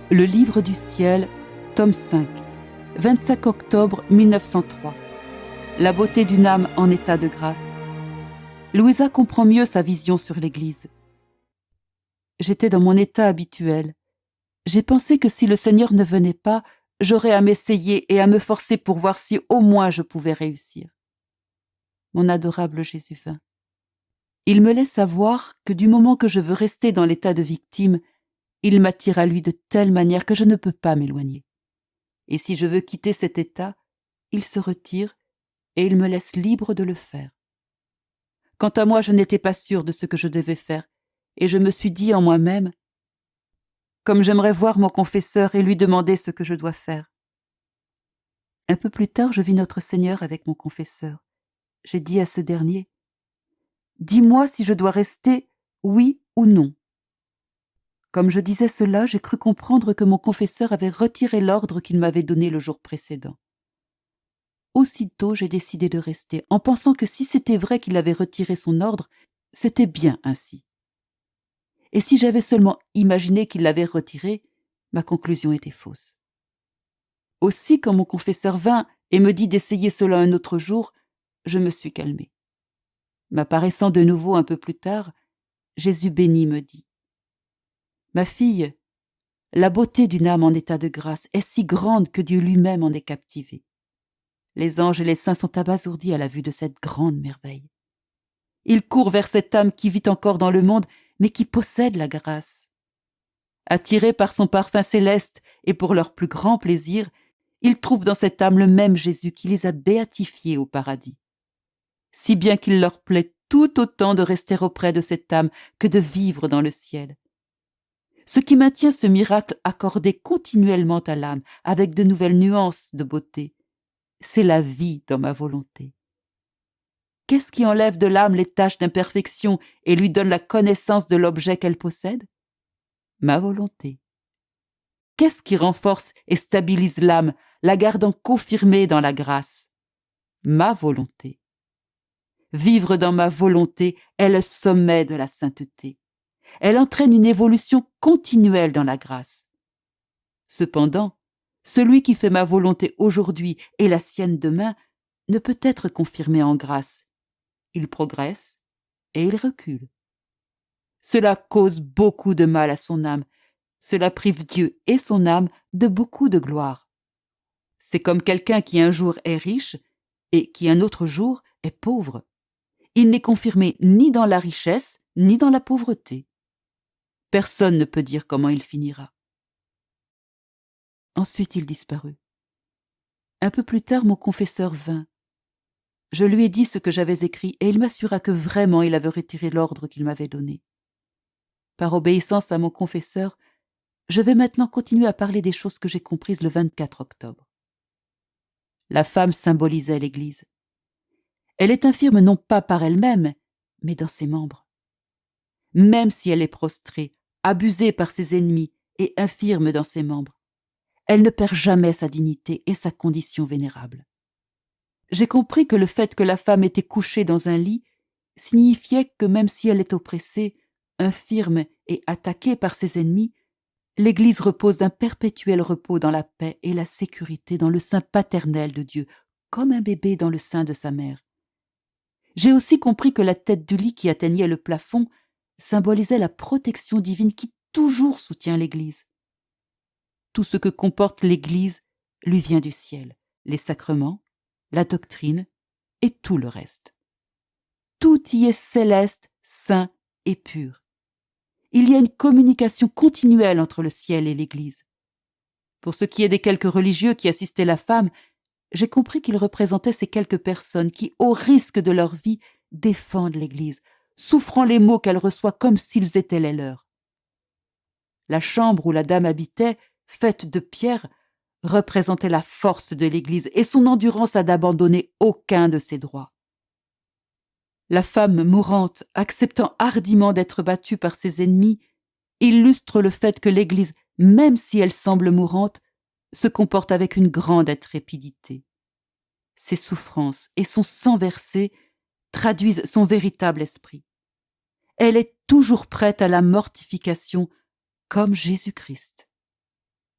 Le livre du ciel, tome 5, 25 octobre 1903. La beauté d'une âme en état de grâce. Louisa comprend mieux sa vision sur l'Église. J'étais dans mon état habituel. J'ai pensé que si le Seigneur ne venait pas, j'aurais à m'essayer et à me forcer pour voir si au moins je pouvais réussir. Mon adorable Jésus vint. Il me laisse savoir que du moment que je veux rester dans l'état de victime, il m'attire à lui de telle manière que je ne peux pas m'éloigner. Et si je veux quitter cet état, il se retire et il me laisse libre de le faire. Quant à moi, je n'étais pas sûre de ce que je devais faire, et je me suis dit en moi-même, comme j'aimerais voir mon confesseur et lui demander ce que je dois faire. Un peu plus tard, je vis notre Seigneur avec mon confesseur. J'ai dit à ce dernier, « Dis-moi si je dois rester, oui ou non. » Comme je disais cela, j'ai cru comprendre que mon confesseur avait retiré l'ordre qu'il m'avait donné le jour précédent. Aussitôt, j'ai décidé de rester, en pensant que si c'était vrai qu'il avait retiré son ordre, c'était bien ainsi. Et si j'avais seulement imaginé qu'il l'avait retiré, ma conclusion était fausse. Aussi, quand mon confesseur vint et me dit d'essayer cela un autre jour, je me suis calmée. M'apparaissant de nouveau un peu plus tard, Jésus béni me dit « Ma fille, la beauté d'une âme en état de grâce est si grande que Dieu lui-même en est captivé. Les anges et les saints sont abasourdis à la vue de cette grande merveille. Ils courent vers cette âme qui vit encore dans le monde, mais qui possède la grâce. Attirés par son parfum céleste et pour leur plus grand plaisir, ils trouvent dans cette âme le même Jésus qui les a béatifiés au paradis. Si bien qu'il leur plaît tout autant de rester auprès de cette âme que de vivre dans le ciel. Ce qui maintient ce miracle accordé continuellement à l'âme, avec de nouvelles nuances de beauté, c'est la vie dans ma volonté. Qu'est-ce qui enlève de l'âme les taches d'imperfection et lui donne la connaissance de l'objet qu'elle possède? Ma volonté. Qu'est-ce qui renforce et stabilise l'âme, la gardant confirmée dans la grâce? Ma volonté. Vivre dans ma volonté est le sommet de la sainteté. Elle entraîne une évolution continuelle dans la grâce. Cependant, celui qui fait ma volonté aujourd'hui et la sienne demain ne peut être confirmé en grâce. Il progresse et il recule. Cela cause beaucoup de mal à son âme. Cela prive Dieu et son âme de beaucoup de gloire. C'est comme quelqu'un qui un jour est riche et qui un autre jour est pauvre. Il n'est confirmé ni dans la richesse ni dans la pauvreté. Personne ne peut dire comment il finira. Ensuite il disparut. Un peu plus tard, mon confesseur vint. Je lui ai dit ce que j'avais écrit et il m'assura que vraiment il avait retiré l'ordre qu'il m'avait donné. Par obéissance à mon confesseur, je vais maintenant continuer à parler des choses que j'ai comprises le 24 octobre. La femme symbolisait l'Église. Elle est infirme non pas par elle-même, mais dans ses membres. Même si elle est prostrée, abusée par ses ennemis et infirme dans ses membres, elle ne perd jamais sa dignité et sa condition vénérable. J'ai compris que le fait que la femme était couchée dans un lit signifiait que même si elle est oppressée, infirme et attaquée par ses ennemis, l'Église repose d'un perpétuel repos dans la paix et la sécurité dans le sein paternel de Dieu, comme un bébé dans le sein de sa mère. J'ai aussi compris que la tête du lit qui atteignait le plafond symbolisait la protection divine qui toujours soutient l'Église. Tout ce que comporte l'Église lui vient du ciel, les sacrements, la doctrine et tout le reste. Tout y est céleste, saint et pur. Il y a une communication continuelle entre le ciel et l'Église. Pour ce qui est des quelques religieux qui assistaient la femme, j'ai compris qu'ils représentaient ces quelques personnes qui, au risque de leur vie, défendent l'Église, souffrant les maux qu'elle reçoit comme s'ils étaient les leurs. La chambre où la dame habitait, faite de pierre, représentait la force de l'Église et son endurance à n'abandonner aucun de ses droits. La femme mourante, acceptant hardiment d'être battue par ses ennemis, illustre le fait que l'Église, même si elle semble mourante, se comporte avec une grande intrépidité. Ses souffrances et son sang versé traduisent son véritable esprit. Elle est toujours prête à la mortification comme Jésus-Christ.